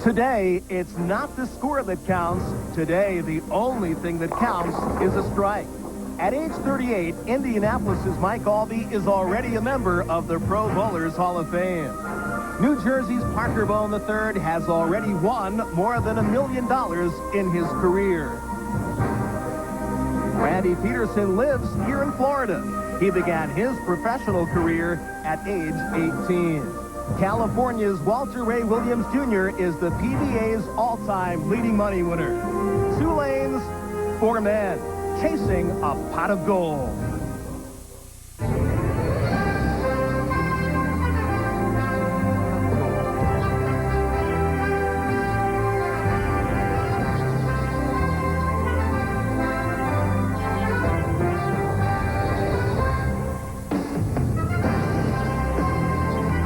Today, it's not the score that counts. Today, the only thing that counts is a strike. At age 38, Indianapolis's Mike Aulby is already a member of the Pro Bowlers Hall of Fame. New Jersey's Parker Bohn III has already won more than $1 million in his career. Randy Pedersen lives here in Florida. He began his professional career at age 18. California's Walter Ray Williams Jr. is the PBA's all-time leading money winner. 2 lanes, 4 men, chasing a pot of gold.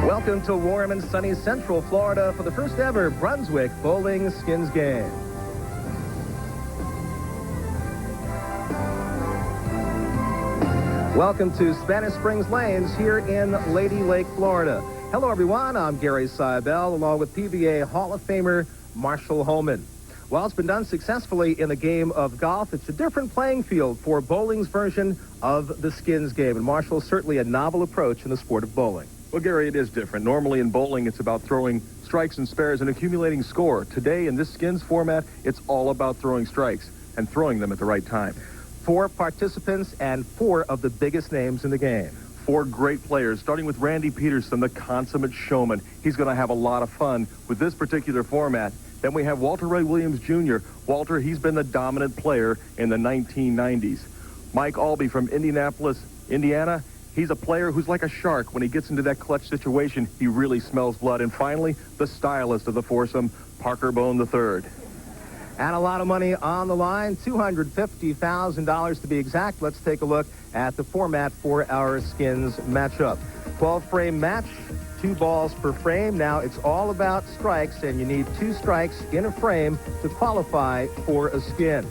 Welcome to warm and sunny Central Florida for the first ever Brunswick Skins Game. Welcome to Spanish Springs Lanes here in Lady Lake, Florida. Hello, everyone. I'm Gary Seibel, along with PBA Hall of Famer Marshall Holman. While it's been done successfully in the game of golf, it's a different playing field for bowling's version of the skins game. And Marshall, certainly a novel approach in the sport of bowling. Well, Gary, it is different. Normally in bowling, it's about throwing strikes and spares and accumulating score. Today, in this skins format, it's all about throwing strikes and throwing them at the right time. 4 participants and 4 of the biggest names in the game. 4 great players, starting with Randy Pedersen, the consummate showman. He's going to have a lot of fun with this particular format. Then we have Walter Ray Williams Jr. Walter, he's been the dominant player in the 1990s. Mike Aulby from Indianapolis, Indiana. He's a player who's like a shark. When he gets into that clutch situation, he really smells blood. And finally, the stylist of the foursome, Parker Bohn III. And a lot of money on the line, $250,000 to be exact. Let's take a look at the format for our skins matchup. 12-frame match, 2 balls per frame. Now it's all about strikes, and you need 2 strikes in a frame to qualify for a skin.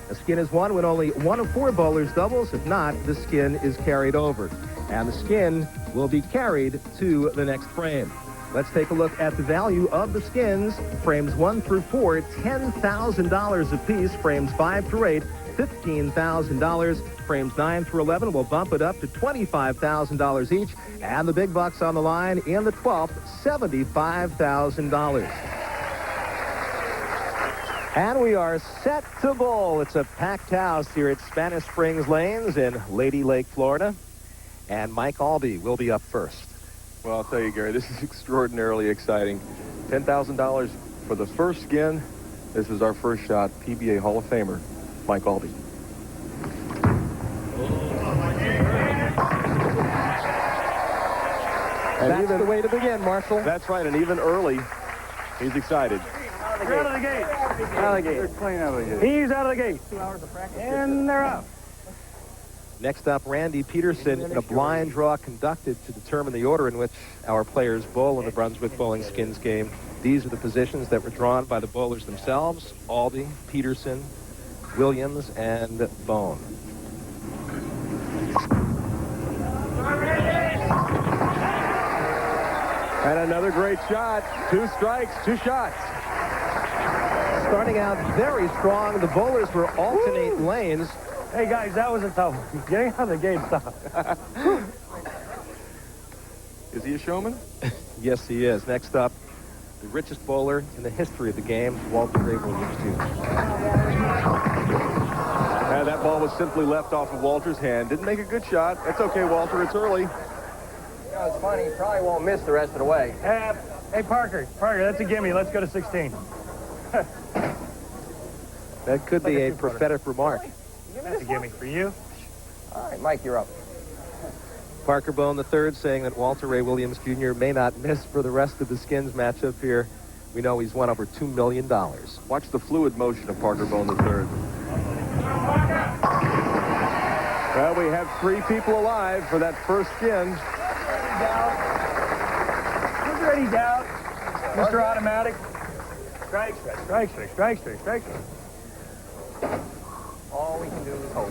A skin is won when only 1 of 4 bowlers doubles. If not, the skin is carried over. And the skin will be carried to the next frame. Let's take a look at the value of the skins. Frames 1 through 4, $10,000 apiece. Frames 5 through 8, $15,000. Frames 9 through 11 will bump it up to $25,000 each. And the big bucks on the line in the 12th, $75,000. And we are set to bowl. It's a packed house here at Spanish Springs Lanes in Lady Lake, Florida. And Mike Aulby will be up first. Well, I'll tell you, Gary, this is extraordinarily exciting. $10,000 for the first skin. This is our first shot. PBA Hall of Famer, Mike Aulby. And that's the way to begin, Marshall. That's right, and even early, he's excited. Out of the gate. Out of the gate. They're clean out of the gate. He's out of the gate. 2 hours of practice. And they're up. Next up, Randy Pedersen in a blind draw conducted to determine the order in which our players bowl in the Brunswick Skins Game. These are the positions that were drawn by the bowlers themselves: Aulby, Pedersen, Williams, and Bohn. And another great shot. 2 strikes, 2 shots. Starting out very strong, the bowlers were alternate lanes. Hey, guys, that was a tough one. Getting out of the gate tough. Is he a showman? Yes, he is. Next up, the richest bowler in the history of the game, Walter Ray Williams Jr. And that ball was simply left off of Walter's hand. Didn't make a good shot. That's okay, Walter. It's early. You know, it's funny. He probably won't miss the rest of the way. Hey, Parker, that's a gimme. Let's go to 16. That could be a prophetic remark. That's a gimme for you. All right, Mike, you're up. Parker Bohn III saying that Walter Ray Williams Jr. may not miss for the rest of the skins matchup here. We know he's won over $2 million. Watch the fluid motion of Parker Bohn III. Well, we have 3 people alive for that first skin. Who's ready, Dow? Mr. Automatic. Strike. All we can do is hope.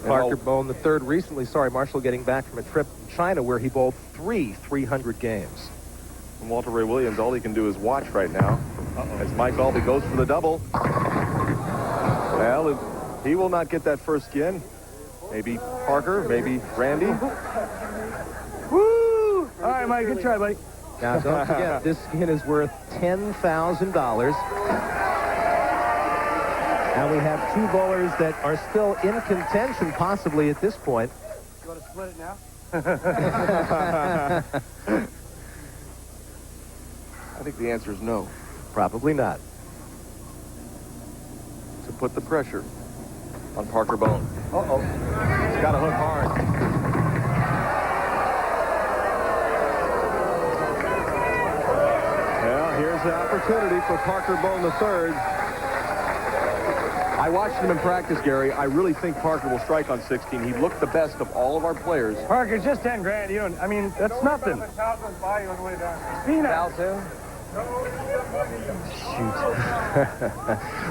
Parker Bohn III recently, Marshall, getting back from a trip in China where he bowled 3 300 games. And Walter Ray Williams, all he can do is watch right now as Mike Aulby goes for the double. Well, he will not get that first skin. Maybe Parker, maybe Randy. Woo! All right, Mike, good try, buddy. Now, don't forget, this skin is worth $10,000. And we have two bowlers that are still in contention, possibly at this point. You want to split it now? I think the answer is no. Probably not. To put the pressure on Parker Bohn. Uh-oh. He's got to hook hard. Well, here's the opportunity for Parker Bohn III. I watched him in practice, Gary. I really think Parker will strike on 16. He looked the best of all of our players. Parker, it's just 10 grand. You don't, I mean, that's nothing. Peanuts. Shoot.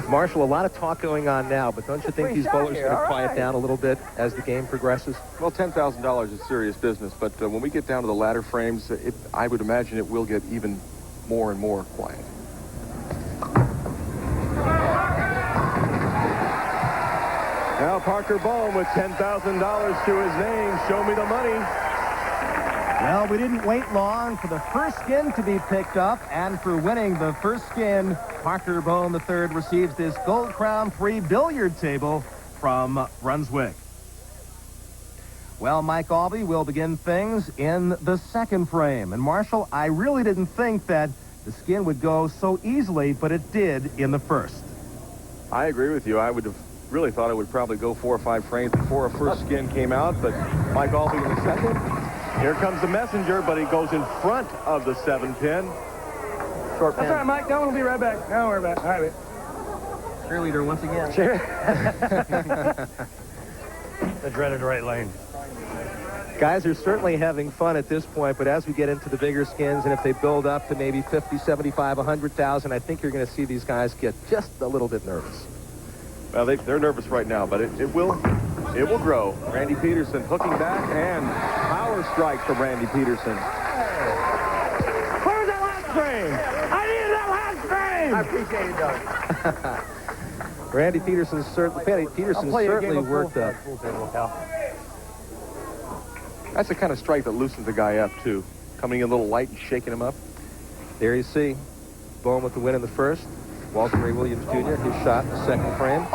Marshall, a lot of talk going on now, but don't you think these bowlers are going to quiet down a little bit as the game progresses? Well, $10,000 is serious business, but when we get down to the latter frames, I would imagine it will get even more and more quiet. Now Parker Bohn with $10,000 to his name. Show me the money. Well, we didn't wait long for the first skin to be picked up, and for winning the first skin, Parker Bohn III receives this Gold Crown free billiard table from Brunswick. Well, Mike Aulby will begin things in the second frame. And Marshall, I really didn't think that the skin would go so easily, but it did in the first. I agree with you. I would have really thought it would probably go 4 or 5 frames before a first skin came out, but Mike Aulby in the second. Here comes the messenger, but he goes in front of the 7-pin. Short That's pin. all right, Mike. That one will be right back. Don't worry about it. All right, wait. Cheerleader once again. The dreaded right lane. Guys are certainly having fun at this point, but as we get into the bigger skins, and if they build up to maybe 50, 75, 100,000, I think you're going to see these guys get just a little bit nervous. Well, they're nervous right now, but it will grow. Randy Pedersen hooking back, and power strike from Randy Pedersen. Where was that last frame? I needed that last frame! I appreciate it, Doug. Randy Pedersen certainly worked up. That's the kind of strike that loosens the guy up, too. Coming in a little light and shaking him up. There you see Bohn with the win in the first. Walter Ray Williams Jr., his shot in the second frame.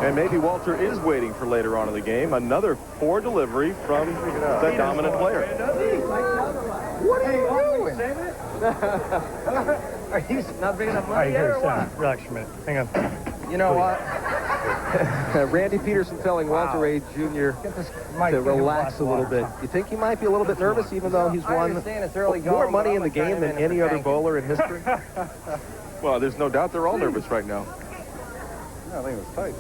And maybe Walter is waiting for later on in the game. Another poor delivery from the dominant player. What are you doing? Are you not big enough money yet, or what? Relax a minute. Hang on. You know what? Randy Pedersen telling Walter Ray Jr. to relax a little bit. You think he might be a little bit nervous, even though he's won more money in the game than any other bowler in history? Well, there's no doubt they're all nervous right now. I think it was tight.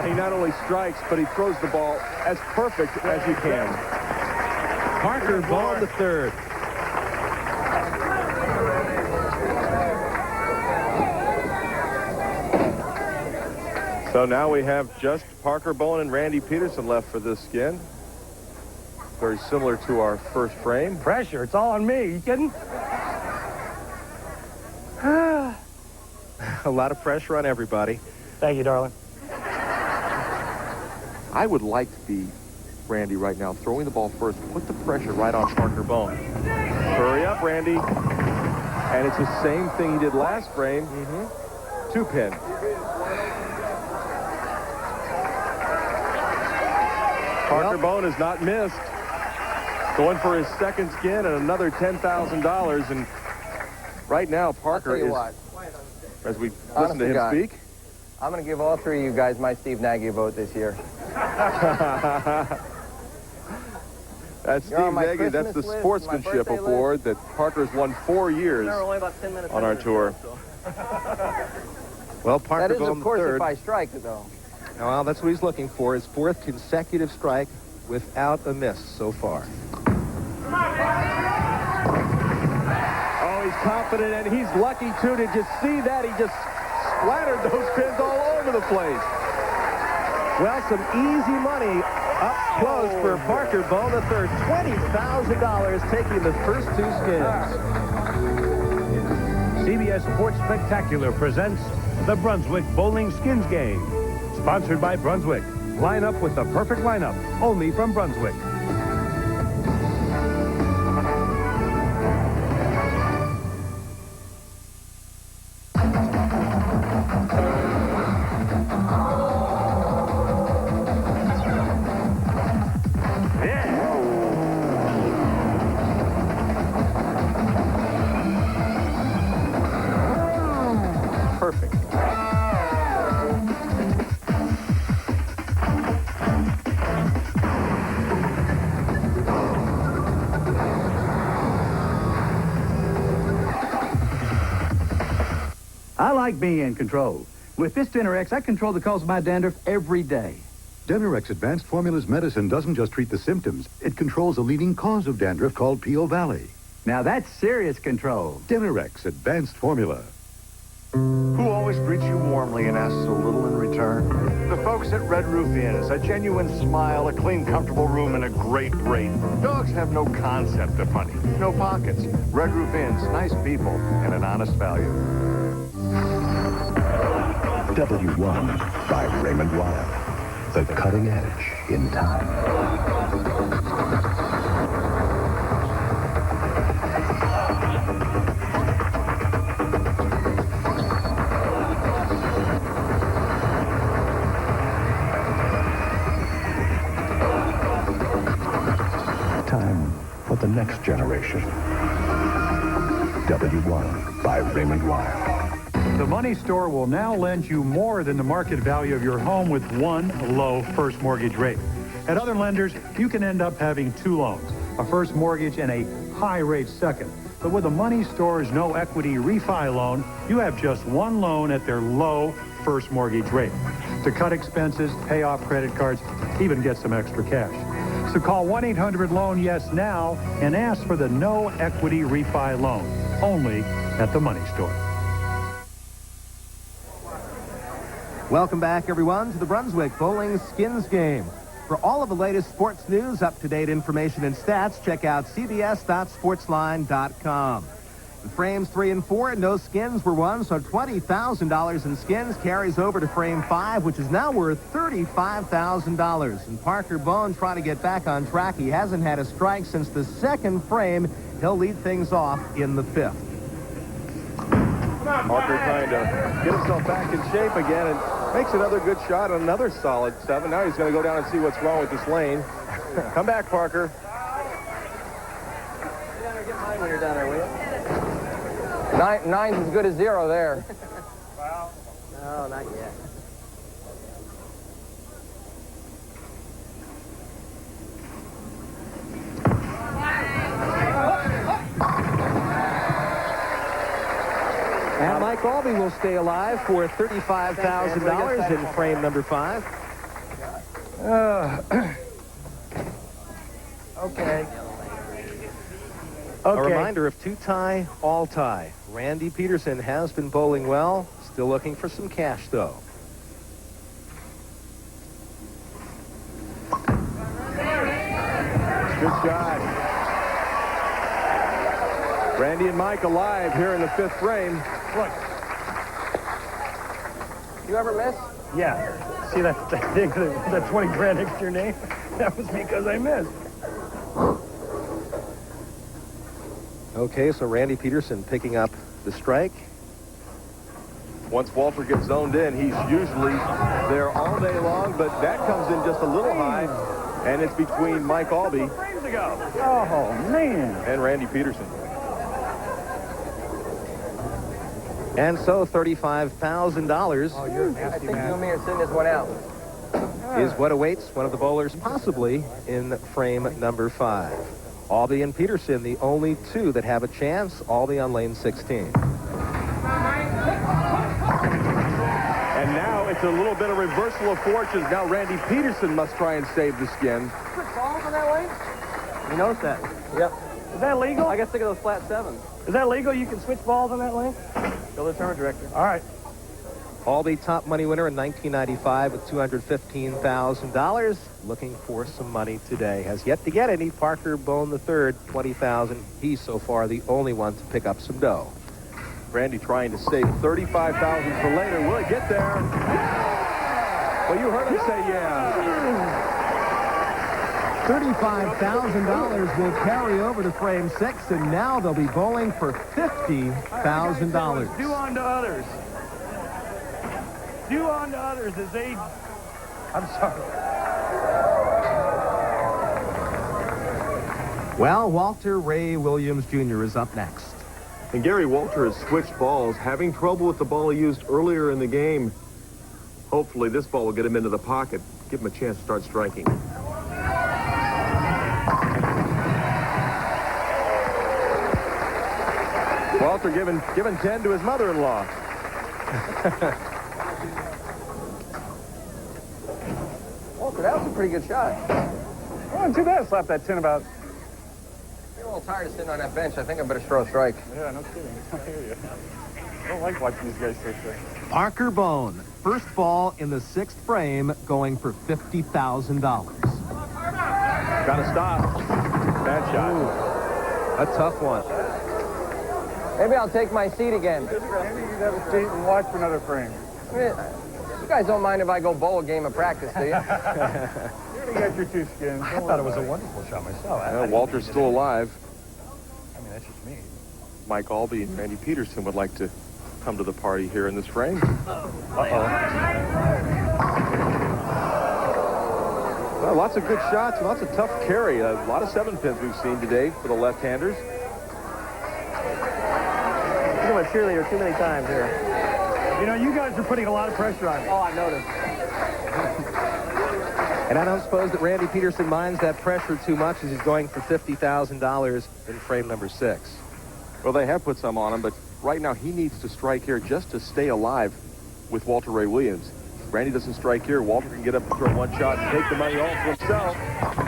He not only strikes, but he throws the ball as perfect as you can. Parker Bohn III. So now we have just Parker Bohn and Randy Pedersen left for this skin. Very similar to our first frame. Pressure. It's all on me. You kidding? A lot of pressure on everybody. Thank you, darling. I would like to be Randy right now, throwing the ball first. Put the pressure right on Parker Bohn. Hurry up, Randy. And it's the same thing he did last frame. 2-pin. Parker Bohn has not missed. Going for his second skin and another $10,000. And right now, Parker is, as we listen to him speak, I'm going to give all three of you guys my Steve Nagy vote this year. That's Steve Nagy. That's the sportsmanship award that Parker's won 4 years on our tour. Well, Parker That is, Bohn of course, III. if I strike it, though. Well, that's what he's looking for, his 4th consecutive strike without a miss so far. Oh, he's confident, and he's lucky, too, to just see that. He just splattered those pins all over the place. Well, some easy money up close for Parker Bohn III. $20,000 taking the first two skins. CBS Sports Spectacular presents the Brunswick Bowling Skins Game. Sponsored by Brunswick. Line up with the perfect lineup, only from Brunswick. Perfect. I like being in control. With this Dinner-X, I control the cause of my dandruff every day. Dinner-X Advanced Formulas medicine doesn't just treat the symptoms. It controls a leading cause of dandruff called P.O. Valley. Now that's serious control. Dinner-X Advanced Formula. Who always greets you warmly and asks so little in return? The folks at Red Roof Inns. A genuine smile, a clean, comfortable room, and a great rate. Dogs have no concept of money, no pockets. Red Roof Inns, nice people, and an honest value. W1 by Raymond Wild. The cutting edge in time. Time for the next generation. W1 by Raymond Wild. The Money Store will now lend you more than the market value of your home with one low first mortgage rate. At other lenders, you can end up having two loans, a first mortgage and a high rate second. But with the Money Store's no equity refi loan, you have just one loan at their low first mortgage rate to cut expenses, pay off credit cards, even get some extra cash. So call 1-800-LOAN-YES now and ask for the no equity refi loan, only at the Money Store. Welcome back, everyone, to the Brunswick Bowling Skins Game. For all of the latest sports news, up-to-date information, and stats, check out cbs.sportsline.com. In frames 3 and 4, no skins were won, so $20,000 in skins carries over to frame 5, which is now worth $35,000. And Parker Bohn trying to get back on track. He hasn't had a strike since the second frame. He'll lead things off in the 5th. Parker trying to get himself back in shape again and makes another good shot on another solid 7. Now he's going to go down and see what's wrong with this lane. Come back, Parker. Get mine when you're down there, will you? Nine's as good as 0 there. Well, no, not yet. And Mike Aulby will stay alive for $35,000 in frame number 5. Okay. A reminder of 2-tie, all-tie. Randy Pedersen has been bowling well. Still looking for some cash, though. Good shot. Randy and Mike alive here in the 5th frame. Look. You ever miss? Yeah. See that thing, that 20 grand next to your name? That was because I missed. Okay, so Randy Pedersen picking up the strike. Once Walter gets zoned in, he's usually there all day long, but that comes in just a little high, and it's between Mike Aulby Oh, man. and Randy Pedersen. And so $35,000 I think you and me are sitting this one out. is what awaits one of the bowlers possibly in frame number 5. Aulby and Pedersen, the only two that have a chance. Aulby on lane 16. And now it's a little bit of reversal of fortunes. Now Randy Pedersen must try and save the skin. Balls on that lane? You notice that? Yep. Is that legal? I got sick of those flat 7s. Is that legal? You can switch balls on that lane? Go to the tournament director. All right. Aulby top money winner in 1995 with $215,000. Looking for some money today. Has yet to get any. Parker Bohn III, $20,000. He's so far the only one to pick up some dough. Randy trying to save $35,000 for later. Will he get there? Well, you heard him say yeah. $35,000 will carry over to frame 6, and now they'll be bowling for $50,000. Do on to others. Do on to others as they... I'm sorry. Well, Walter Ray Williams Jr. is up next. And Gary Walter has switched balls, having trouble with the ball he used earlier in the game. Hopefully this ball will get him into the pocket, give him a chance to start striking. Walter giving 10 to his mother-in-law. Walter, that was a pretty good shot. Wasn't too bad. Slapped that tin about... You're a little tired of sitting on that bench. I think I better throw a strike. Yeah, no kidding. I hear you. I don't like watching these guys so quick. Parker Bohn, first ball in the 6th frame, going for $50,000. Gotta stop. Bad shot. Ooh, a tough one. Maybe I'll take my seat again. Maybe you have a seat and watch for another frame. I mean, you guys don't mind if I go bowl a game of practice, do you? You already got your 2 skins. I thought it was a wonderful shot myself. Walter's still alive. I mean, that's just me. Mike Aulby and Randy Pedersen would like to come to the party here in this frame. Well, lots of good shots, lots of tough carry. A lot of 7-pins we've seen today for the left-handers. I'm a cheerleader too many times here. You know, you guys are putting a lot of pressure on me. Oh, I noticed. And I don't suppose that Randy Pedersen minds that pressure too much as he's going for $50,000 in frame number 6. Well, they have put some on him, but right now he needs to strike here just to stay alive with Walter Ray Williams. Randy doesn't strike here. Walter can get up and throw one shot and take the money all for himself.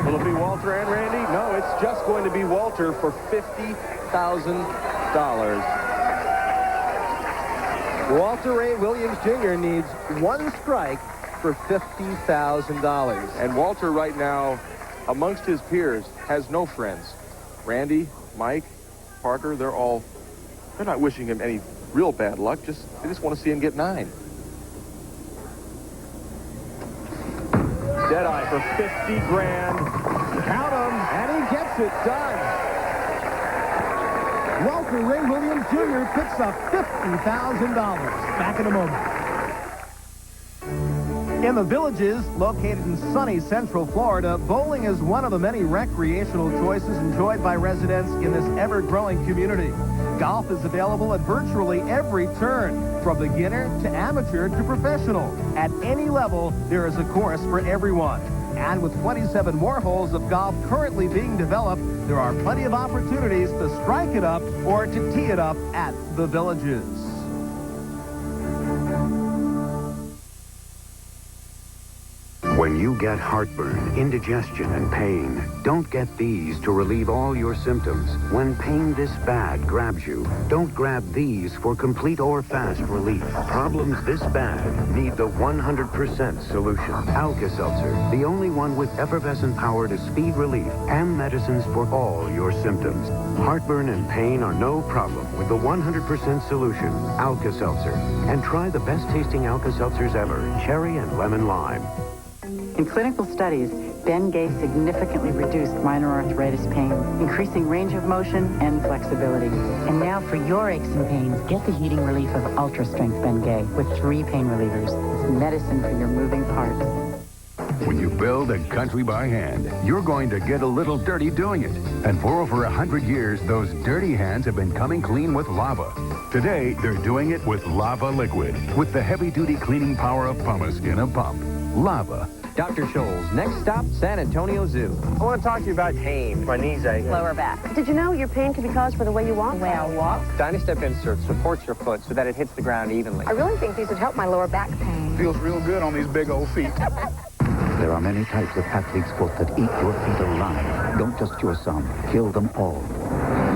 Will it be Walter and Randy? No, it's just going to be Walter for $50,000. Walter Ray Williams Jr. needs 1 strike for $50,000. And Walter right now, amongst his peers, has no friends. Randy, Mike, Parker, they're not wishing him any real bad luck. They just want to see him get 9. Deadeye for 50 grand. Count him, and he gets it done. Walter Ray Williams Jr. picks up $50,000. Back in a moment. In the Villages, located in sunny Central Florida, bowling is one of the many recreational choices enjoyed by residents in this ever-growing community. Golf is available at virtually every turn, from beginner to amateur to professional. At any level, there is a course for everyone. And with 27 more holes of golf currently being developed, there are plenty of opportunities to strike it up or to tee it up at the Villages. When you get heartburn, indigestion, and pain, don't get these to relieve all your symptoms. When pain this bad grabs you, don't grab these for complete or fast relief. Problems this bad need the 100% solution. Alka-Seltzer, the only one with effervescent power to speed relief and medicines for all your symptoms. Heartburn and pain are no problem with the 100% solution, Alka-Seltzer. And try the best tasting Alka-Seltzers ever, cherry and lemon lime. In clinical studies, Bengay significantly reduced minor arthritis pain, increasing range of motion and flexibility. And now for your aches and pains, get the heating relief of Ultra Strength Bengay with 3 pain relievers. It's medicine for your moving parts. When you build a country by hand, you're going to get a little dirty doing it. And for over 100 years, those dirty hands have been coming clean with lava. Today, they're doing it with Lava Liquid, with the heavy-duty cleaning power of pumice in a pump. Lava. Dr. Scholl's, next stop, San Antonio Zoo. I want to talk to you about pain. My knees ache. Lower back. Did you know your pain can be caused by the way you walk? The way I walk. Dynastep insert supports your foot so that it hits the ground evenly. I really think these would help my lower back pain. Feels real good on these big old feet. There are many types of athlete's foot that eat your feet alive. Don't just cure some, kill them all.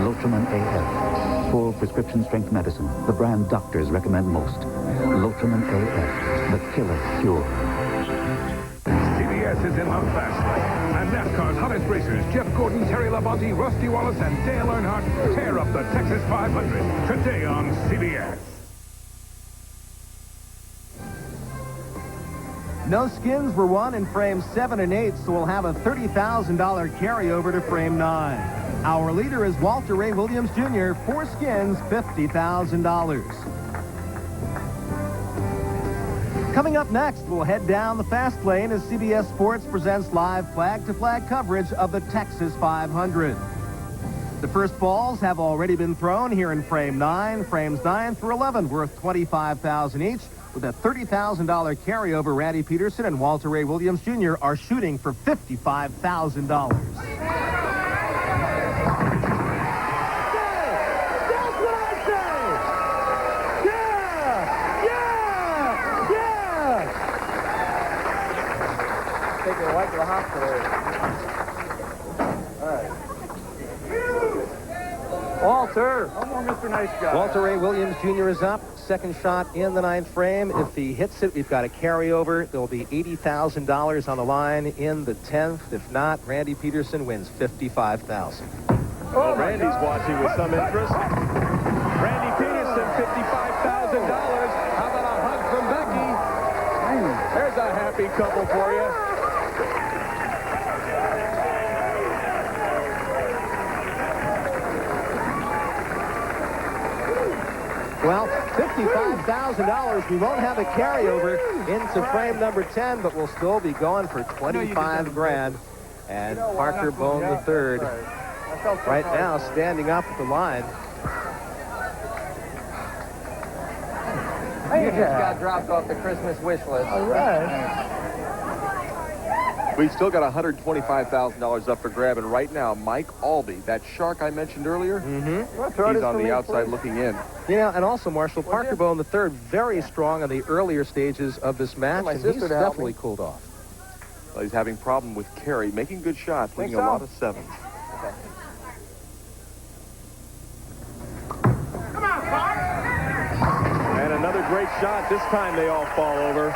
Lotramin AF. Full prescription strength medicine, the brand doctors recommend most. Lotramin AF, the killer cure. CBS is in the fast lane, and NASCAR's hottest racers, Jeff Gordon, Terry Labonte, Rusty Wallace, and Dale Earnhardt, tear up the Texas 500 today on CBS. No skins were won in frames 7 and 8, so we'll have a $30,000 carryover to frame 9. Our leader is Walter Ray Williams Jr. 4 skins, $50,000. Coming up next, we'll head down the fast lane as CBS Sports presents live flag-to-flag coverage of the Texas 500. The first balls have already been thrown here in frame 9. Frames 9 through 11 worth $25,000 each. With a $30,000 carryover, Randy Pedersen and Walter Ray Williams Jr. are shooting for $55,000. Taking a wipe to the hospital. All right. Walter. Come on, Mr. Nice Guy. Walter Ray Williams Jr. is up. Second shot in the 9th frame. If he hits it, we've got a carryover. There'll be $80,000 on the line in the 10th. If not, Randy Pedersen wins $55,000. Well, Randy's watching with some interest. Randy Pedersen, $55,000. How about a hug from Becky? There's a happy couple for you. Well, $55,000. We won't have a carryover into frame number 10, but we'll still be going for 25 grand. And Parker Bohn III right now standing up at the line. You just got dropped off the Christmas wish list. All right. We've still got $125,000 up for grab, and right now, Mike Aulby, that shark I mentioned earlier, he's on the outside looking in. You know, and also, Marshall, Parker Bohn III, very strong on the earlier stages of this match, and he's definitely cooled off. Well, he's having problem with carry, making good shots, making a lot of sevens. Okay. Come on, Parker! And another great shot. This time they all fall over.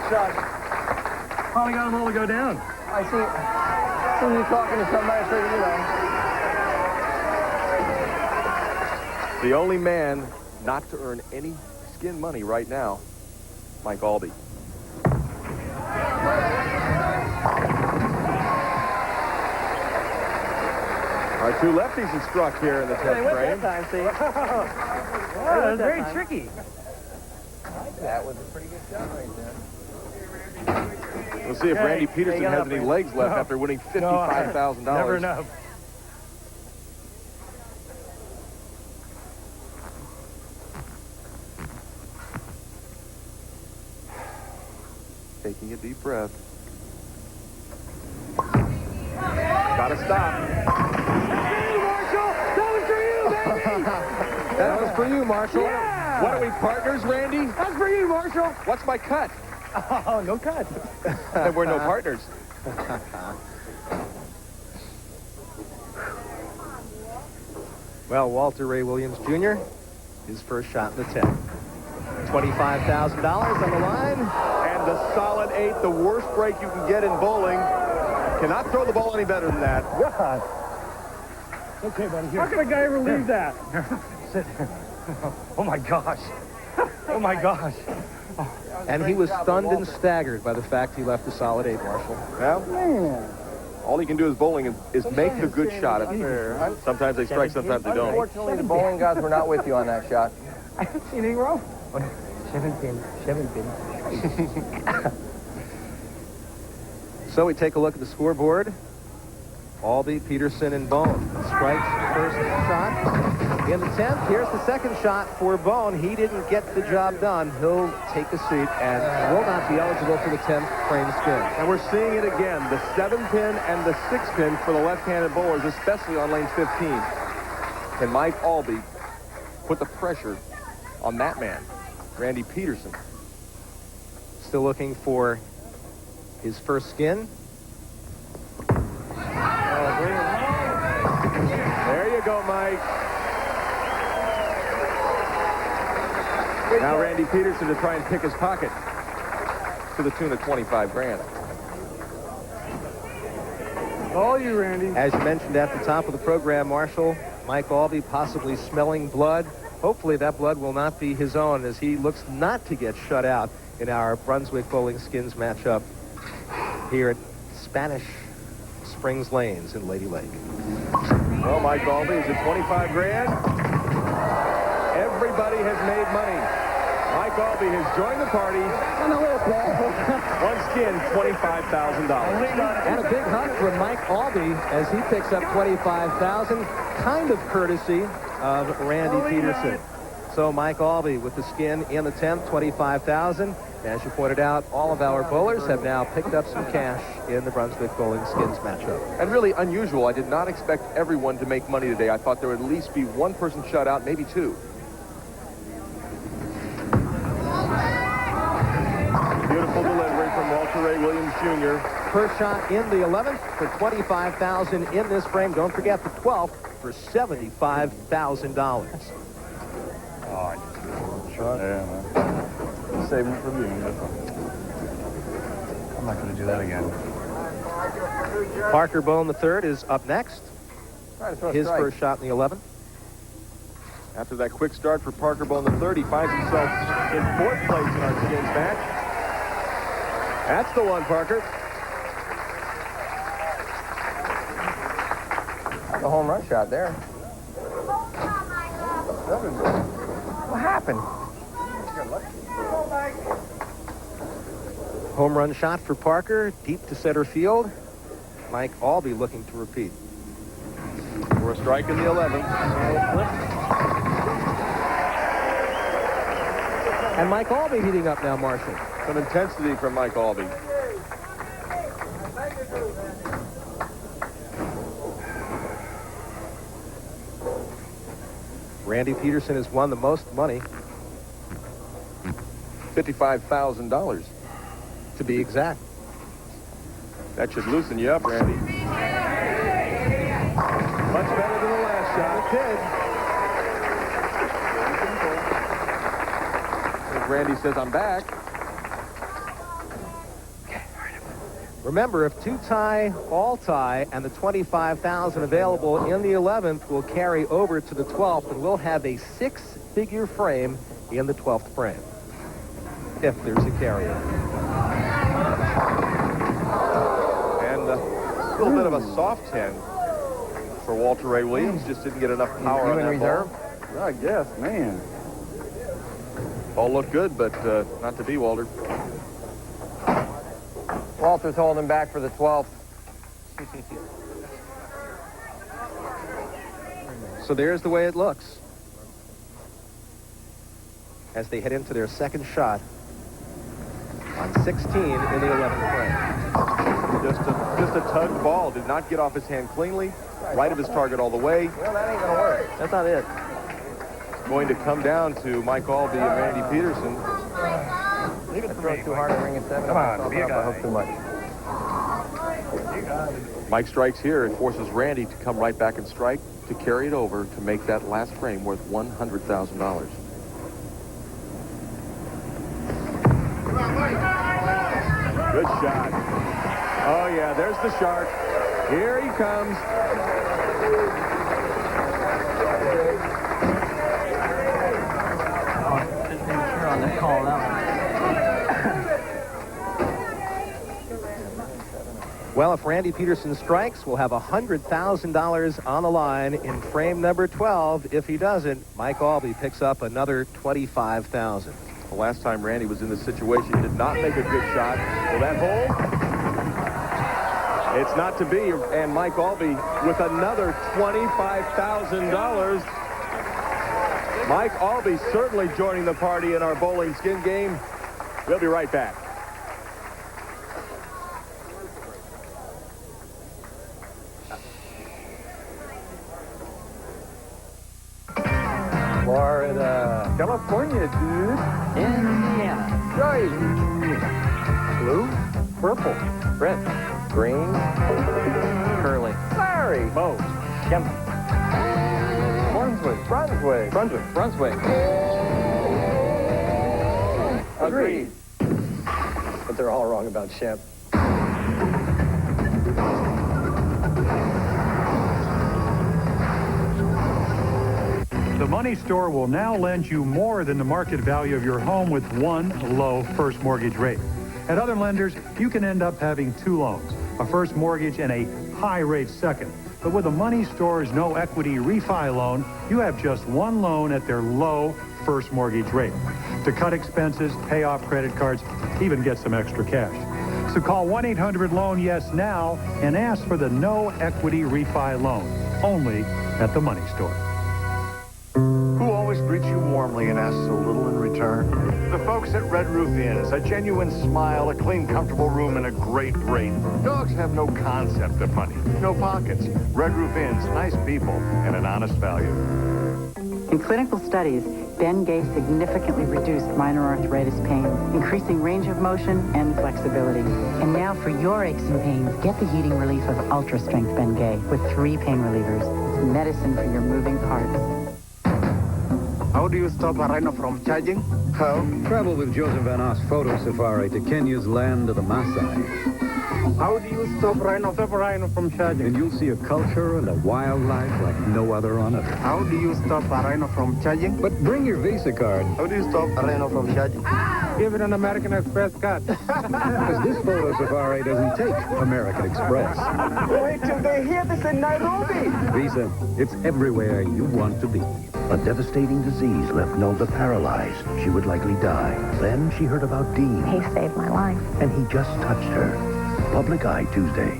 Shot. Finally got them all to go down. I see you talking to somebody, I figured, The only man not to earn any skin money right now, Mike Aulby. Our two lefties have struck here in the 10th frame. That time, see? That was very tricky. That was a pretty good shot right there. We'll see if Randy Pedersen has any legs left after winning $55,000. Never enough. Taking a deep breath. Gotta stop. That was for you, Marshall. Yeah. What are we, partners, Randy? That's for you, Marshall. What's my cut? Oh, no cut. Then we're no partners. Well, Walter Ray Williams Jr., his first shot in the 10th. $25,000 on the line. And the solid 8, the worst break you can get in bowling. Cannot throw the ball any better than that. God. Okay, buddy. Here. How can a guy ever leave that? Sit there. Oh, my gosh. Oh, my gosh. And he was stunned and staggered by the fact he left a solid 8, Marshall. Well, all he can do is bowling is make the good shot. Sometimes they strike, sometimes they don't. Unfortunately, the bowling gods were not with you on that shot. I haven't seen anything wrong. 17. So we take a look at the scoreboard. Aulby, Pedersen, and Bohn. Strikes first shot in the 10th. Here's the second shot for Bohn. He didn't get the job done. He'll take a seat and will not be eligible for the 10th frame skin. And we're seeing it again. The 7-pin and the 6-pin for the left-handed bowlers, especially on lane 15. Can Mike Aulby put the pressure on that man, Randy Pedersen? Still looking for his first skin. go, Mike. Now Randy Pedersen to try and pick his pocket to the tune of 25 grand. All you, Randy. As you mentioned at the top of the program, Marshall, Mike Aulby possibly smelling blood. Hopefully that blood will not be his own, as he looks not to get shut out in our Brunswick Bowling Skins matchup here at Spanish Springs Lanes in Lady Lake. Well, Mike Aulby is at 25 grand. Everybody has made money. Mike Aulby has joined the party. One skin, $25,000. And a big hug from Mike Aulby as he picks up $25,000, kind of courtesy of Randy Pedersen. So Mike Aulby with the skin in the 10th, $25,000. As you pointed out, all of our bowlers have now picked up some cash in the Brunswick Bowling Skins matchup. And really unusual. I did not expect everyone to make money today. I thought there would at least be one person shut out, maybe two. Beautiful delivery from Walter Ray Williams Jr. First shot in the 11th for $25,000 in this frame. Don't forget the 12th for $75,000. Oh, shot. Yeah, man. Saving it for you. I'm not going to do that again. Parker Bohn III is up next. His first shot in the 11th. After that quick start for Parker Bohn III, he finds himself in 4th place in our skins match. That's the one, Parker. The home run shot there. What happened? Home run shot for Parker, deep to center field. Mike Aulby looking to repeat. For a strike in the 11th. And Mike Aulby heating up now, Marshall. Some intensity from Mike Aulby. Randy Pedersen has won the most money. $55,000. To be exact. That should loosen you up, Randy. Much better than the last shot. It did. As Randy says, I'm back. Remember, if two tie, all tie, and the $25,000 available in the 11th will carry over to the 12th, and we'll have a 6-figure frame in the 12th frame, if there's a carrier. And a little bit of a soft 10 for Walter Ray Williams. Just didn't get enough power on that reserve? ball. I guess, man. Ball looked good, but not to be, Walter. Walter's holding back for the 12th. So there's the way it looks as they head into their second shot on 16 in the 11th frame. Just a tugged ball. Did not get off his hand cleanly. Right of his target all the way. Well, that ain't going to work. That's not it. Going to come down to Mike Aulby and Randy Pedersen. Leave it throw too hard to ring at 7. Come on, be a guy. I hope too much. Mike strikes here. It forces Randy to come right back and strike to carry it over to make that last frame worth $100,000. Good shot. Oh, yeah, there's the shark. Here he comes. Sure on the call now. Well, if Randy Pedersen strikes, we'll have $100,000 on the line in frame number 12. If he doesn't, Mike Aulby picks up another $25,000. The last time Randy was in this situation, he did not make a good shot. Will that hold? It's not to be. And Mike Aulby with another $25,000. Mike Aulby certainly joining the party in our bowling skin game. We'll be right back. Florida. California, dude. Indiana. Right. Blue. Purple. Red. Green. Curly. Larry. Bo. Kemp. Brunswick. Brunswick. Brunswick. Brunswick. Agreed. But they're all wrong about Shemp. The money store will now lend you more than the market value of your home with one low first mortgage rate. At other lenders, you can end up having two loans, a first mortgage and a high-rate second. But with the money store's no equity refi loan, you have just one loan at their low first mortgage rate to cut expenses, pay off credit cards, even get some extra cash. So call 1-800-LOAN-YES now and ask for the no equity refi loan, only at the money store. Who always greets you warmly and asks so little in return? The folks at Red Roof Inns, a genuine smile, a clean, comfortable room, and a great rate. Dogs have no concept of money, no pockets. Red Roof Inns, nice people, and an honest value. In clinical studies, Bengay significantly reduced minor arthritis pain, increasing range of motion and flexibility. And now for your aches and pains, get the heating relief of Ultra Strength Bengay with 3 pain relievers. It's medicine for your moving parts. How do you stop a rhino from charging? How? Travel with Joseph Van Oss Photo Safari to Kenya's land of the Maasai. How do you stop a rhino from charging? And you'll see a culture and a wildlife like no other on earth. How do you stop a rhino from charging? But bring your Visa card. How do you stop a rhino from charging? Give it an American Express card. Because this photo safari doesn't take American Express. Wait till they hear this in Nairobi. Visa, it's everywhere you want to be. A devastating disease left Nelda paralyzed. She would likely die. Then she heard about Dean. He saved my life. And he just touched her. Public Eye Tuesday.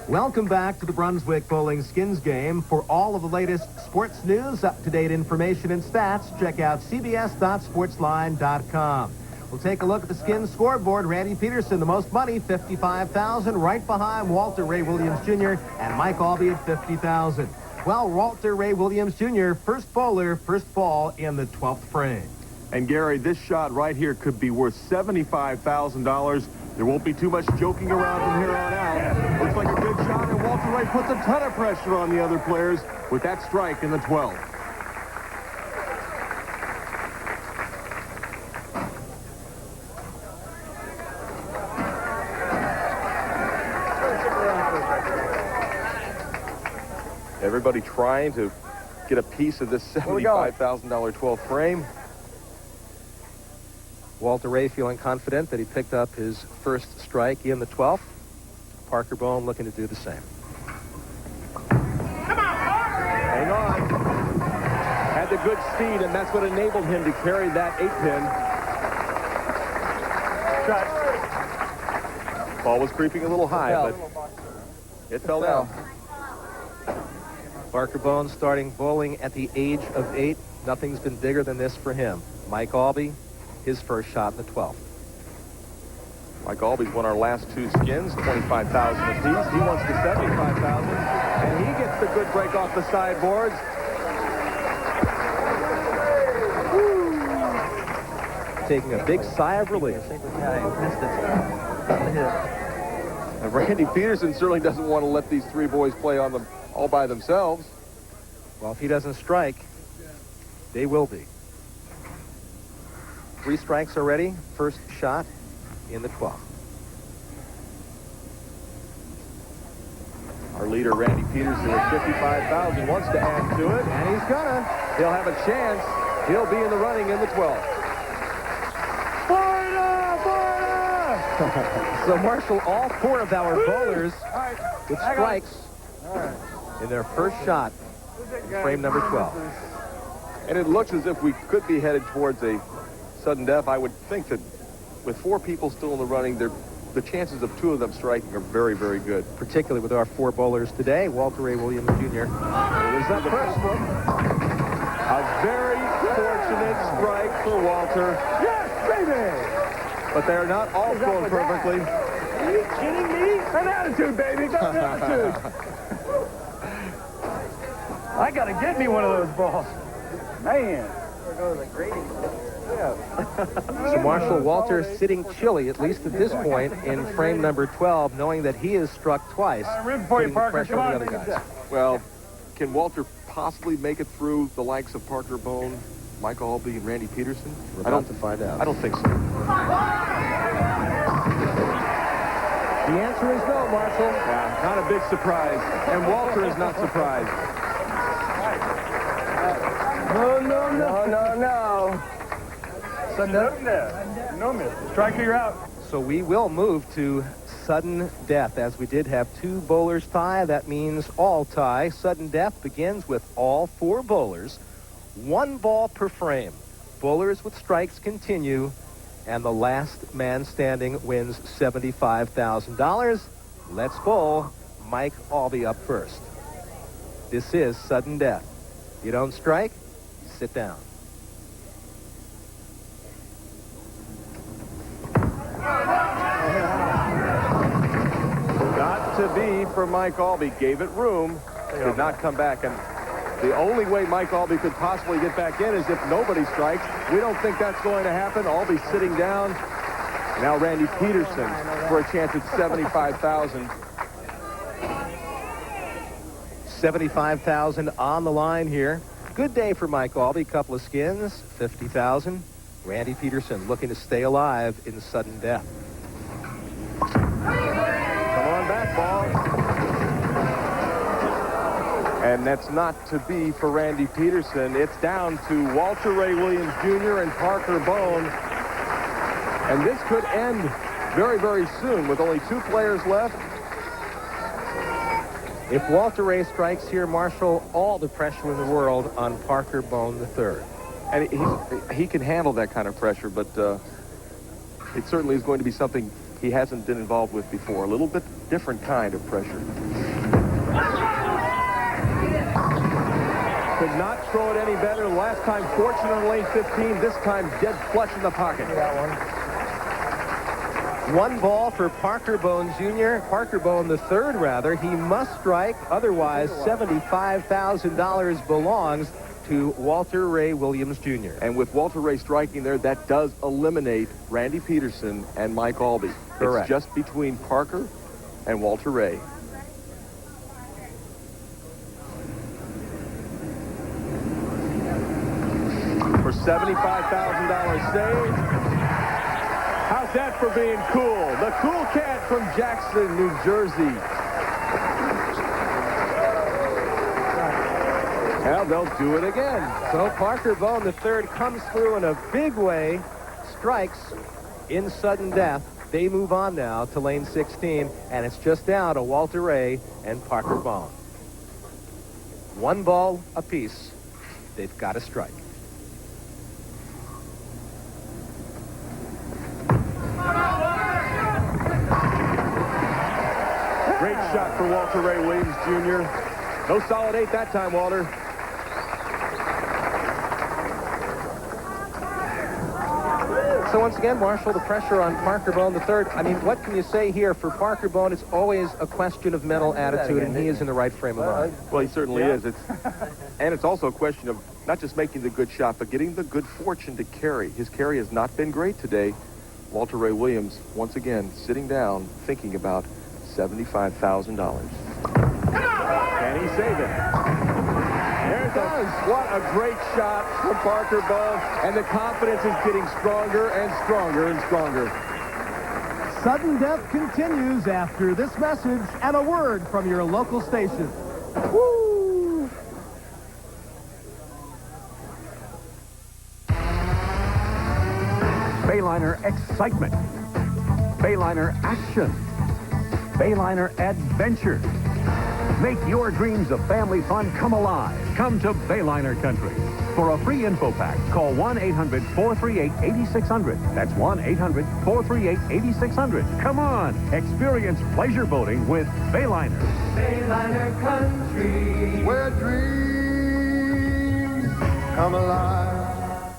Welcome back to the Brunswick Bowling Skins Game. For all of the latest sports news, up-to-date information and stats, check out cbs.sportsline.com. We'll take a look at the Skins scoreboard. Randy Pedersen, the most money, $55,000, right behind Walter Ray Williams Jr. and Mike Aulby at $50,000. Well, Walter Ray Williams Jr., first bowler, first ball in the 12th frame. And Gary, this shot right here could be worth $75,000. There won't be too much joking around from here on out. Looks like a good shot, and Walter Ray puts a ton of pressure on the other players with that strike in the 12th. Everybody trying to get a piece of this $75,000 12th frame. Walter Ray feeling confident that he picked up his first strike in the 12th. Parker Bohn looking to do the same. Hang on. Had the good speed, and that's what enabled him to carry that 8-pin. Shot. Ball was creeping a little high, but it fell down. Parker Bohn starting bowling at the age of 8. Nothing's been bigger than this for him. Mike Aulby, his first shot in the 12th. Mike Aulby's won our last 2 skins, $25,000 apiece. He wants the $75,000, and he gets the good break off the sideboards. Taking a big sigh of relief. And Randy Pedersen certainly doesn't want to let these 3 boys play on them all by themselves. Well, if he doesn't strike, they will be. 3 strikes already. First shot in the 12th. Our leader, Randy Pedersen, with $55,000, wants to add to it, and he's gonna. He'll have a chance. He'll be in the running in the 12th. So, Marshall, all 4 of our bowlers with strikes in their first shot in frame number 12. And it looks as if we could be headed towards a sudden death. I would think that with 4 people still in the running, the chances of 2 of them striking are very, very good. Particularly with our 4 bowlers today, Walter Ray Williams Jr. There's that first one. A very fortunate strike for Walter. Yes, baby! But they're not all thrown perfectly. Are you kidding me? An attitude, baby. Got an attitude. I got to get me one of those balls. Man. There goes a grading. So Marshall, Walter sitting chilly, at least at this point, in frame number 12, knowing that he is struck twice, putting the pressure on the other guys. Well, Can Walter possibly make it through the likes of Parker Bohn, Mike Aulby, and Randy Pedersen? We're about to find out. I don't think so. The answer is no, Marshall. Yeah, not a big surprise. And Walter is not surprised. No. No miss. Striker, you're out. So we will move to sudden death. As we did have 2 bowlers tie, that means all tie. Sudden death begins with all 4 bowlers. 1 ball per frame. Bowlers with strikes continue, and the last man standing wins $75,000. Let's bowl. Mike Aulby up first. This is sudden death. You don't strike, sit down. Got to be for Mike Aulby. Gave it room. Did not come back. And the only way Mike Aulby could possibly get back in is if nobody strikes. We don't think that's going to happen. Aulby sitting down. Now Randy Pedersen for a chance at $75,000. $75,000 on the line here. Good day for Mike Aulby. Couple of skins, $50,000. Randy Pedersen looking to stay alive in sudden death. Come on back, ball. And that's not to be for Randy Pedersen. It's down to Walter Ray Williams Jr. and Parker Bohn. And this could end very, very soon with only 2 players left. If Walter Ray strikes here, Marshall, all the pressure in the world on Parker Bohn III. And he can handle that kind of pressure, but it certainly is going to be something he hasn't been involved with before. A little bit different kind of pressure. Could not throw it any better. Last time, fortunate on lane 15. This time, dead flush in the pocket. That one. 1 ball for Parker Bohn Jr. Parker Bohn III, rather. He must strike. Otherwise, $75,000 belongs to Walter Ray Williams Jr. And with Walter Ray striking there, that does eliminate Randy Pedersen and Mike Aulby. Correct. It's just between Parker and Walter Ray. For $75,000 saved. How's that for being cool? The cool cat from Jackson, New Jersey. Well, they'll do it again. So Parker Bohn III comes through in a big way, strikes in sudden death. They move on now to lane 16, and it's just down to Walter Ray and Parker Bohn. 1 ball apiece. They've got to strike. Great shot for Walter Ray Williams Jr. No solid 8 that time, Walter. So once again, Marshall, the pressure on Parker Bohn III. I mean, what can you say here? For Parker Bohn, it's always a question of mental attitude, and he is in the right frame of mind. Well, he certainly is. And it's also a question of not just making the good shot, but getting the good fortune to carry. His carry has not been great today. Walter Ray Williams, once again, sitting down, thinking about $75,000. Can he save it? There it does. What a great shot from Parker Bohn. And the confidence is getting stronger and stronger and stronger. Sudden death continues after this message and a word from your local station. Woo! Bayliner excitement. Bayliner action. Bayliner adventure. Make your dreams of family fun come alive. Come to Bayliner Country. For a free info pack, call 1-800-438-8600. That's 1-800-438-8600. Come on, experience pleasure boating with Bayliner. Bayliner Country, where dreams come alive.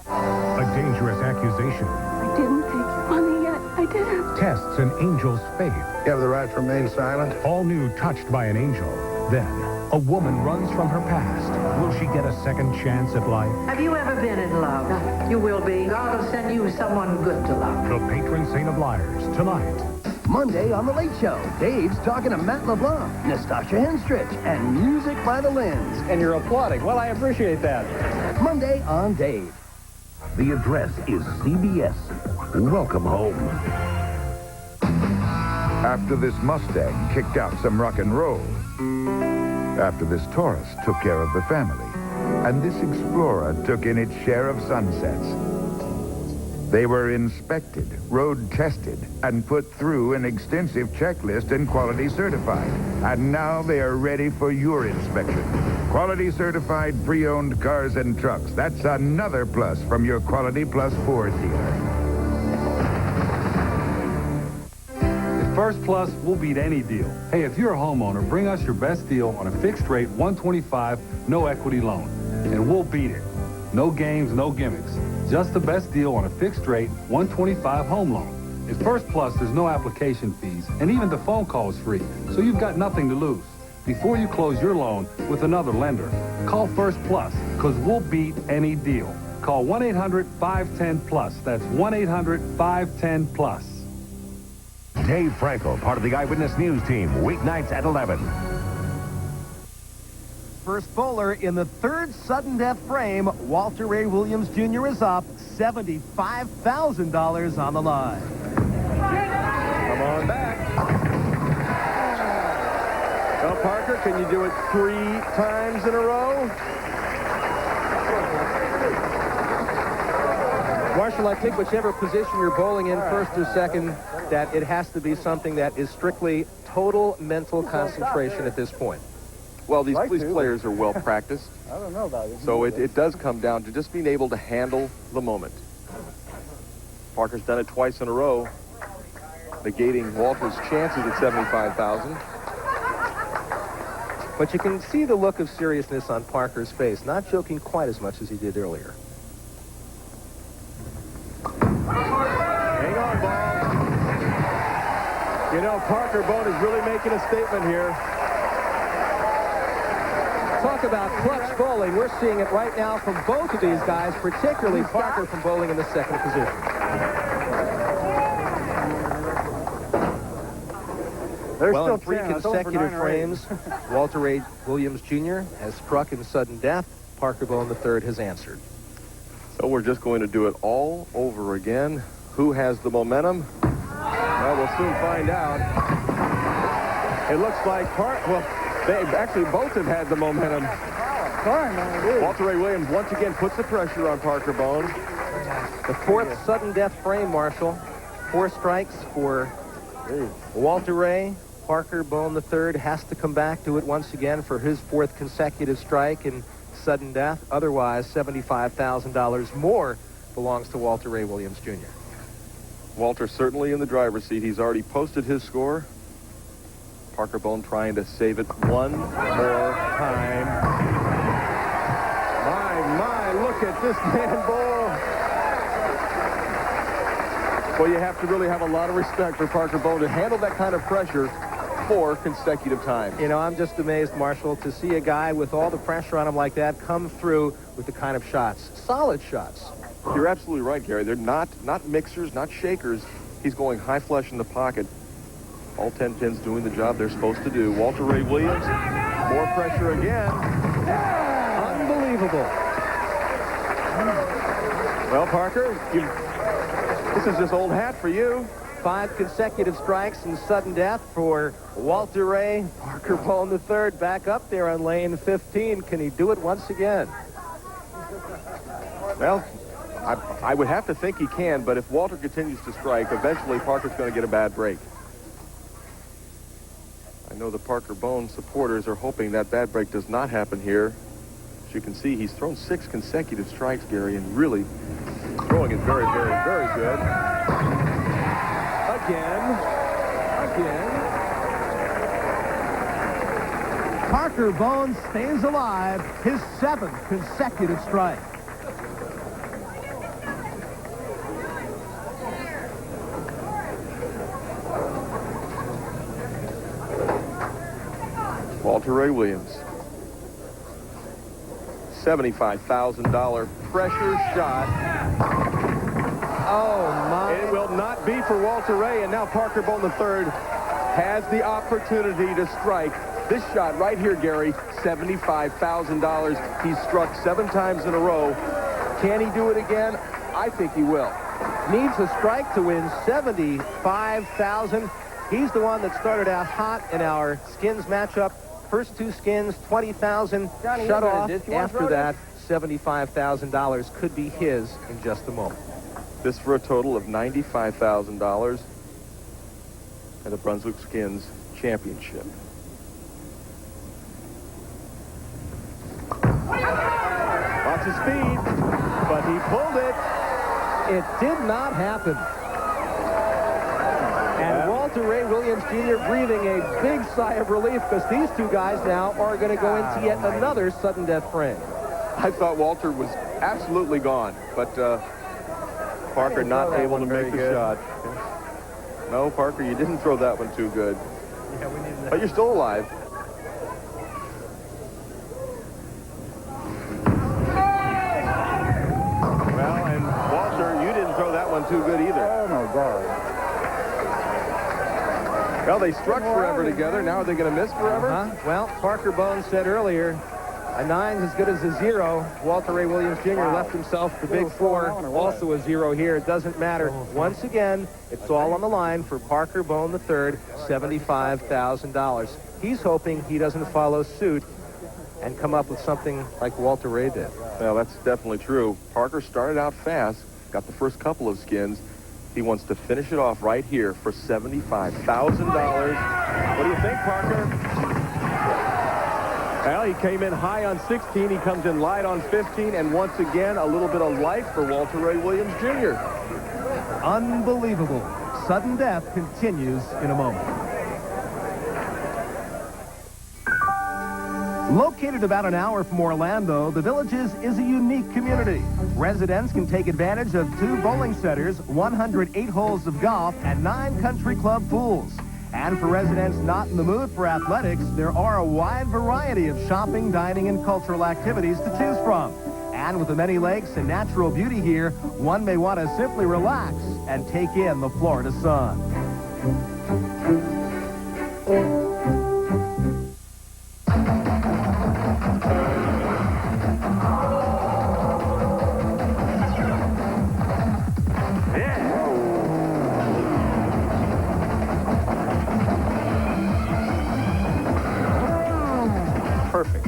A dangerous accusation. I didn't take your money yet. I didn't. Tests an angel's faith. You have the right to remain silent. All new Touched by an Angel. Then, a woman runs from her past. Will she get a second chance at life? Have you ever been in love? You will be. God will send you someone good to love. The patron saint of liars, tonight. Monday on The Late Show, Dave's talking to Matt LeBlanc, Nastasha Henstridge, and music by the Lynns. And you're applauding. Well, I appreciate that. Monday on Dave. The address is CBS. Welcome home. After this Mustang kicked out some rock and roll. After this Taurus took care of the family. And this Explorer took in its share of sunsets. They were inspected, road tested, and put through an extensive checklist and quality certified. And now they are ready for your inspection. Quality certified pre-owned cars and trucks. That's another plus from your Quality Plus Ford dealer. At First Plus, we'll beat any deal. Hey, if you're a homeowner, bring us your best deal on a fixed rate 125 no equity loan. And we'll beat it. No games, no gimmicks. Just the best deal on a fixed rate 125 home loan. At First Plus, there's no application fees, and even the phone call is free, so you've got nothing to lose. Before you close your loan with another lender, call First Plus, because we'll beat any deal. Call 1-800-510-PLUS. That's 1-800-510-PLUS. Dave Frankel, part of the Eyewitness News team, weeknights at 11. First bowler in the third sudden death frame, Walter Ray Williams Jr. is up $75,000 on the line. Come on back. Well, Parker, can you do it 3 times in a row? Marshall, I think whichever position you're bowling in, first or second, that it has to be something that is strictly total mental concentration at this point. Well, these police players are well practiced. I don't know about it. So it does come down to just being able to handle the moment. Parker's done it twice in a row, negating Walter's chances at $75,000. But you can see the look of seriousness on Parker's face, not joking quite as much as he did earlier. Hang on, ball. You know, Parker Bohn is really making a statement here. Talk about clutch bowling. We're seeing it right now from both of these guys, particularly Parker from bowling in the second position. Well, in 3 consecutive frames, Walter Ray Williams Jr. has struck in sudden death. Parker Bohn III has answered. So we're just going to do it all over again. Who has the momentum? Well, we'll soon find out. It looks like they actually both have had the momentum. Walter Ray Williams once again puts the pressure on Parker Bohn. The 4th sudden death frame, Marshall. 4 strikes for Walter Ray. Parker Bohn III has to come back to it once again for his 4th consecutive strike in sudden death. Otherwise, $75,000 more belongs to Walter Ray Williams Jr. Walter certainly in the driver's seat. He's already posted his score. Parker Bohn trying to save it one more time. My, look at this man bowl. Well, you have to really have a lot of respect for Parker Bohn to handle that kind of pressure 4 consecutive times. You know, I'm just amazed, Marshall, to see a guy with all the pressure on him like that come through with the kind of shots. Solid shots. You're absolutely right, Gary. They're not mixers, not shakers. He's going high flush in the pocket. All 10 pins doing the job they're supposed to do. Walter Ray Williams, more pressure again. Unbelievable. Well, Parker, this is just old hat for you. 5 consecutive strikes and sudden death for Walter Ray. Parker Bohn III back up there on lane 15. Can he do it once again? Well, I would have to think he can, but if Walter continues to strike, eventually Parker's going to get a bad break. I know the Parker Bohn supporters are hoping that bad break does not happen here. As you can see, he's thrown 6 consecutive strikes, Gary, and really throwing it very, very, very good. Again. Parker Bohn stays alive, his 7th consecutive strike. Walter Ray Williams. $75,000 pressure shot. Oh, my. It will not must be for Walter Ray, and now Parker Bohn III has the opportunity to strike. This shot right here, Gary, $75,000. He's struck 7 times in a row. Can he do it again? I think he will. Needs a strike to win $75,000. He's the one that started out hot in our skins matchup. First 2 skins, $20,000. Shut off. After that, $75,000 could be his in just a moment. This for a total of $95,000 and the Brunswick Skins Championship. Lots of speed, but he pulled it. It did not happen. And Walter Ray Williams Jr. breathing a big sigh of relief because these 2 guys now are going to go into yet another sudden death frame. I thought Walter was absolutely gone, but Parker not able to make the shot. No, Parker, you didn't throw that one too good. Yeah, we needed that. But you're still alive. Well, and Walter, you didn't throw that one too good either. Oh, my God. Well, they struck forever together. Now are they going to miss forever? Well, Parker Bohn said earlier, a 9's as good as a 0. Walter Ray Williams Jr. left himself the big 4. Also a 0 here. It doesn't matter. Once again, it's all on the line for Parker Bohn III, $75,000. He's hoping he doesn't follow suit and come up with something like Walter Ray did. Well, that's definitely true. Parker started out fast, got the first couple of skins. He wants to finish it off right here for $75,000. What do you think, Parker? Well, he came in high on 16. He comes in light on 15. And once again, a little bit of life for Walter Ray Williams Jr. Unbelievable. Sudden death continues in a moment. Located about an hour from Orlando, the Villages is a unique community. Residents can take advantage of 2 bowling centers, 108 holes of golf, and 9 country club pools. And for residents not in the mood for athletics, there are a wide variety of shopping, dining, and cultural activities to choose from. And with the many lakes and natural beauty here, one may want to simply relax and take in the Florida sun. Perfect.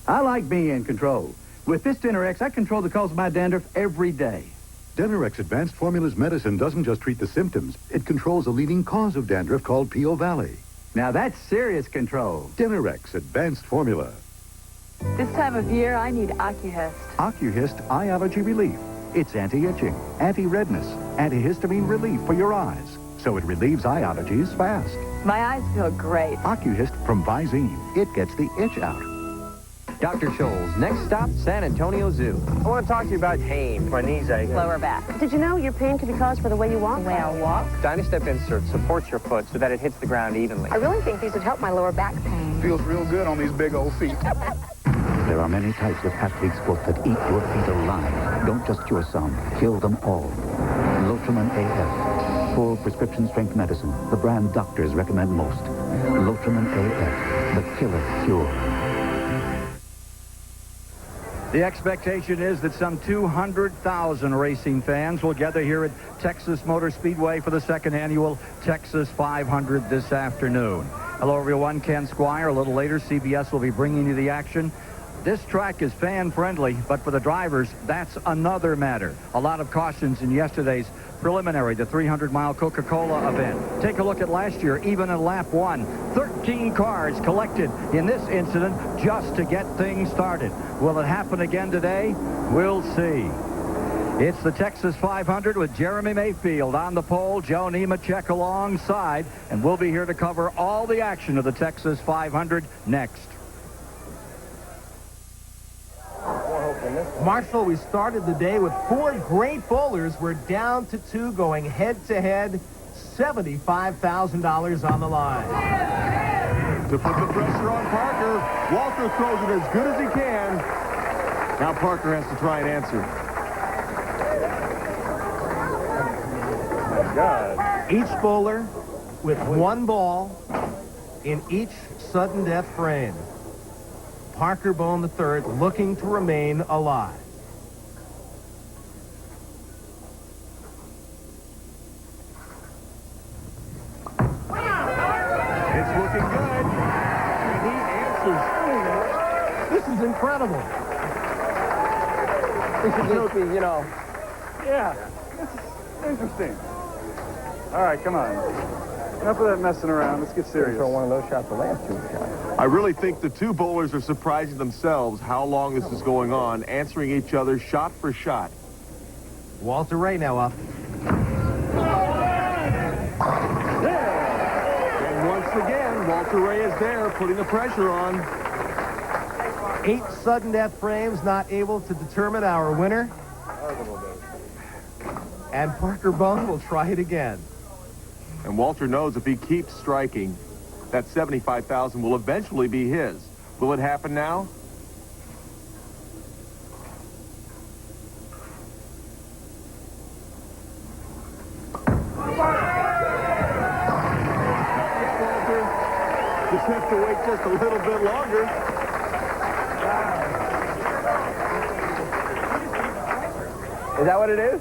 I like being in control. With this Dinner X, I control the cause of my dandruff every day. Denerex Advanced Formulas medicine doesn't just treat the symptoms. It controls a leading cause of dandruff called P.O. Valley. Now that's serious control. Denerex Advanced Formula. This time of year, I need AccuHest. AccuHist Eye Allergy Relief. It's anti-itching, anti-redness, antihistamine relief for your eyes. So it relieves eye allergies fast. My eyes feel great. AccuHist from Visine. It gets the itch out. Dr. Scholl's next stop, San Antonio Zoo. I want to talk to you about pain. My knees ache. Lower back. Did you know your pain can be caused by the way you walk? The way I walk. Dynastep insert supports your foot so that it hits the ground evenly. I really think these would help my lower back pain. Feels real good on these big old feet. There are many types of athlete's foot that eat your feet alive. Don't just cure some, kill them all. Lotramin AF. Full prescription strength medicine. The brand doctors recommend most. Lotramin AF. The killer cure. The expectation is that some 200,000 racing fans will gather here at Texas Motor Speedway for the 2nd annual Texas 500 this afternoon. Hello, everyone. Ken Squire. A little later, CBS will be bringing you the action. This track is fan-friendly, but for the drivers, that's another matter. A lot of cautions in yesterday's preliminary, the 300-mile Coca-Cola event. Take a look at last year, even in lap 1. 13 cars collected in this incident just to get things started. Will it happen again today? We'll see. It's the Texas 500 with Jeremy Mayfield on the pole, Joe Nemechek alongside, and we'll be here to cover all the action of the Texas 500 next. Marshall, we started the day with 4 great bowlers. We're down to 2 going head-to-head. $75,000 on the line. To put the pressure on Parker, Walter throws it as good as he can. Now Parker has to try and answer. God. Each bowler with one ball in each sudden death frame. Parker Bohn III looking to remain alive. It's looking good. He answers. This is incredible. This is just, you know. Yeah. It's interesting. All right, come on. Enough of that messing around. Let's get serious. Throw one of those shots the last two shots. I really think the two bowlers are surprising themselves how long this is going on, answering each other shot for shot. Walter Ray now up. And once again, Walter Ray is there, putting the pressure on. 8 sudden death frames not able to determine our winner. And Parker Bohn will try it again. And Walter knows if he keeps striking, that $75,000 will eventually be his. Will it happen now? Walter, just have to wait just a little bit longer. Is that what it is?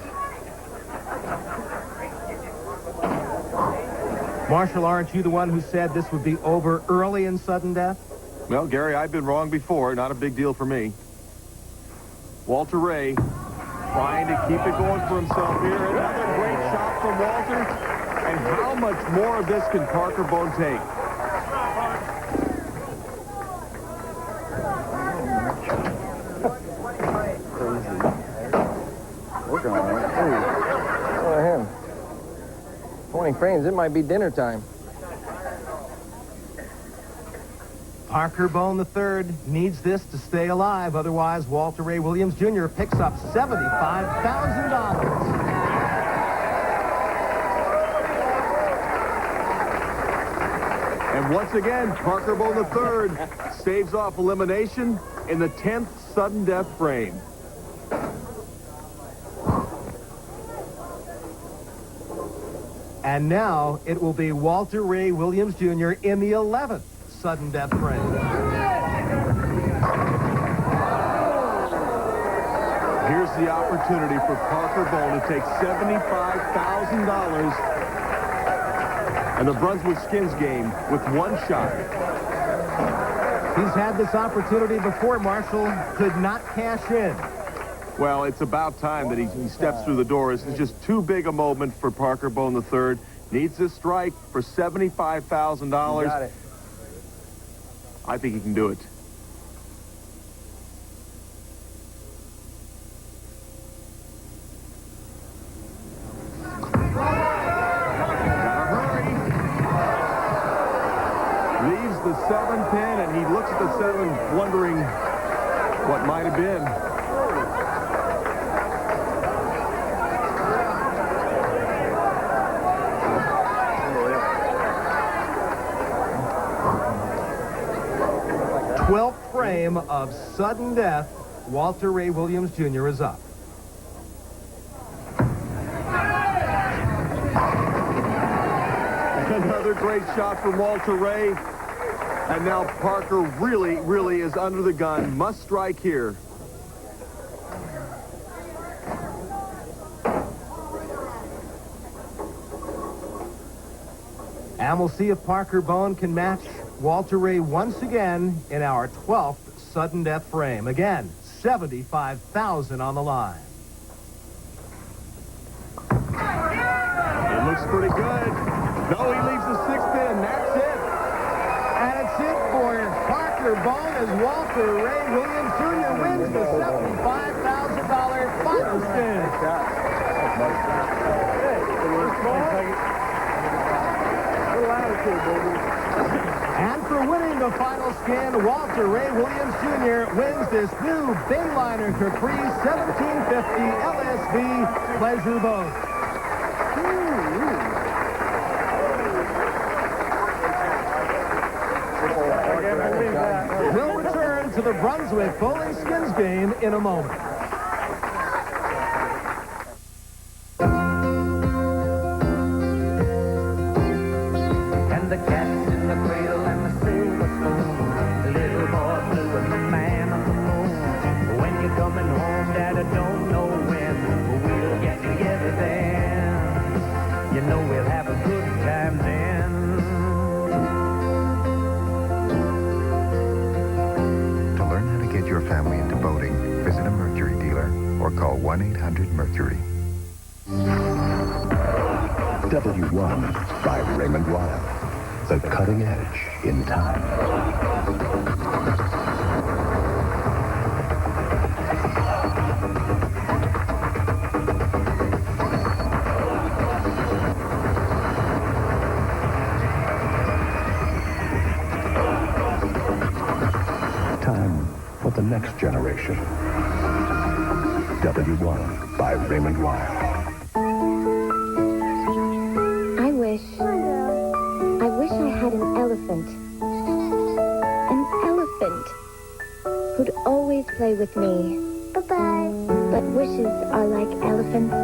Marshall, aren't you the one who said this would be over early in sudden death? Well, Gary, I've been wrong before. Not a big deal for me. Walter Ray trying to keep it going for himself here. Another great shot from Walter. And how much more of this can Parker Bohn take? Look at him. Look at him. 20 frames, it might be dinner time. Parker Bohn III needs this to stay alive. Otherwise, Walter Ray Williams Jr. picks up $75,000. And once again, Parker Bohn III saves off elimination in the 10th sudden death frame. And now it will be Walter Ray Williams Jr. in the 11th sudden death frame. Here's the opportunity for Parker Bohn to take $75,000 and the Brunswick Skins Game with one shot. He's had this opportunity before. Marshall could not cash in. Well, it's about time that he steps through the door. This is just too big a moment for Parker Bohn III. Needs this strike for $75,000. Got it. I think he can do it. Leaves the 7 pin, and he looks at the 7 wondering what might have been. Frame of sudden death. Walter Ray Williams Jr. is up. Another great shot from Walter Ray. And now Parker really is under the gun. Must strike here. And we'll see if Parker Bohn can match Walter Ray once again in our 12th sudden death frame. Again, $75,000 on the line. It looks pretty good. No, he leaves the 6 pin. That's it. And it's it for Parker Bohn as Walter Ray Williams Jr. wins the $75,000 final spin. And for winning the final skin, Walter Ray Williams Jr. wins this new Bayliner Caprice 1750 LSV Pleasure Boat. Brunswick Bowling Skins Game in a moment. And the cat's in the cradle and the silver spoon. The little boy blue and the man on the moon. When you're coming home, Dad, I don't know when, but we'll get together then. You know we'll have a good time then. To learn how to get your family into boating, visit a Mercury dealer or call 1-800-MERCURY. W1 by Raymond Weil. The cutting edge in time. Time for the next generation. W1 by Raymond Weil. I wish I had an elephant. An elephant who'd always play with me. Bye-bye. But wishes are like elephants.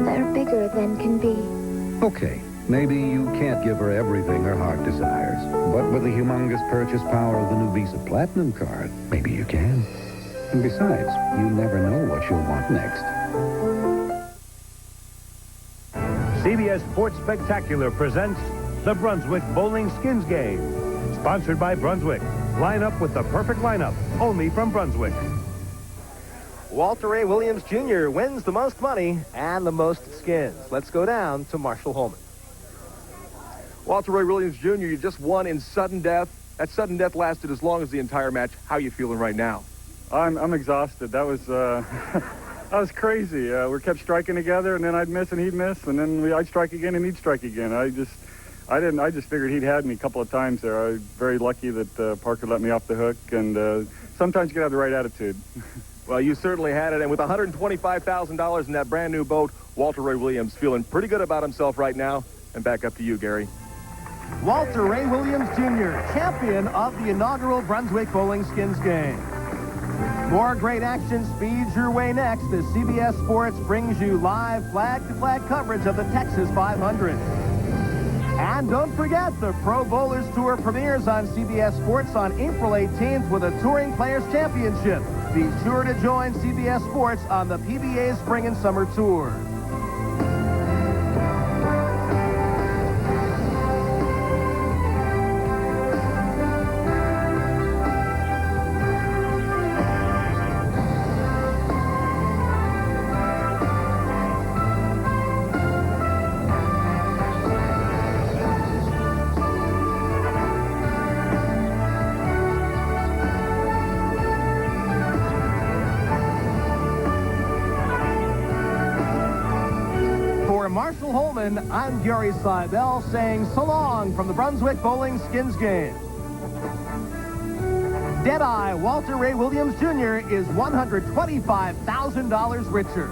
They're bigger than can be. Okay, maybe you can't give her everything her heart desires, but with the humongous purchase power of the new Visa Platinum card, maybe you can. And besides, you never know what you'll want next. CBS Sports Spectacular presents the Brunswick Bowling Skins Game. Sponsored by Brunswick. Line up with the perfect lineup, only from Brunswick. Walter A. Williams Jr. wins the most money and the most skins. Let's go down to Marshall Holman. Walter Ray Williams Jr., you just won in sudden death. That sudden death lasted as long as the entire match. How are you feeling right now? I'm exhausted. That was that was crazy. We kept striking together, and then I'd miss and he'd miss, and then I'd strike again and he'd strike again. I just figured he'd had me a couple of times there. I was very lucky that Parker let me off the hook, and sometimes you gotta have the right attitude. Well, you certainly had it, and with $125,000 in that brand new boat, Walter Ray Williams feeling pretty good about himself right now. And back up to you, Gary. Walter Ray Williams Jr., champion of the inaugural Brunswick Bowling Skins Game. More great action speeds your way next as CBS Sports brings you live flag-to-flag coverage of the Texas 500. And don't forget, the Pro Bowlers Tour premieres on CBS Sports on April 18th with a Touring Players Championship. Be sure to join CBS Sports on the PBA Spring and Summer Tour. Marshall Holman, I'm Gary Seibel saying so long from the Brunswick Bowling Skins Game. Deadeye Walter Ray Williams Jr. is $125,000 richer.